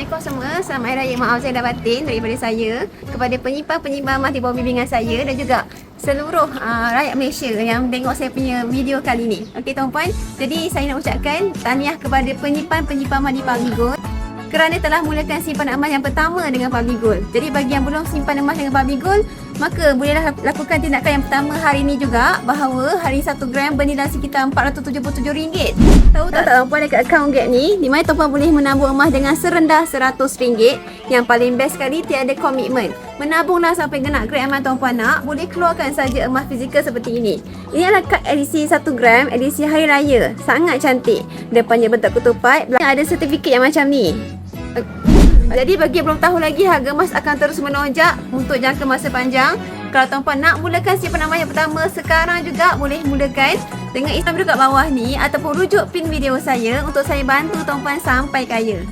Assalamualaikum semua. Selamat Hari Raya maaf saya dah batin daripada saya kepada penyimpan-penyimpan emas di bawah bimbingan saya dan juga seluruh rakyat Malaysia yang tengok saya punya video kali ni. Okey tuan-puan, jadi saya nak ucapkan tahniah kepada penyimpan-penyimpan emas di Public Gold kerana telah mulakan simpanan emas yang pertama dengan Public Gold. Jadi bagi yang belum simpan emas dengan Public Gold, maka bolehlah lakukan tindakan yang pertama hari ini juga, bahawa hari 1 gram bernilai sekitar RM477. Tahu tak tuan-puan dekat akaun Get ni, di mana tuan-puan boleh menabung emas dengan serendah RM100. Yang paling best sekali, tiada komitmen. Menabunglah sampai kena grade emas tuan-puan nak, boleh keluarkan saja emas fizikal seperti ini. Ini adalah kad edisi 1 gram, edisi Hari Raya. Sangat cantik. Depannya bentuk ketupat, belakang ada sertifikat yang macam ni. Jadi bagi yang belum tahu lagi, harga emas akan terus menonjak untuk jangka masa panjang. Kalau tuan-puan nak mulakan simpanan emas yang pertama sekarang juga boleh mulakan dengan Instagram dekat bawah ni ataupun rujuk pin video saya untuk saya bantu tuan-puan sampai kaya.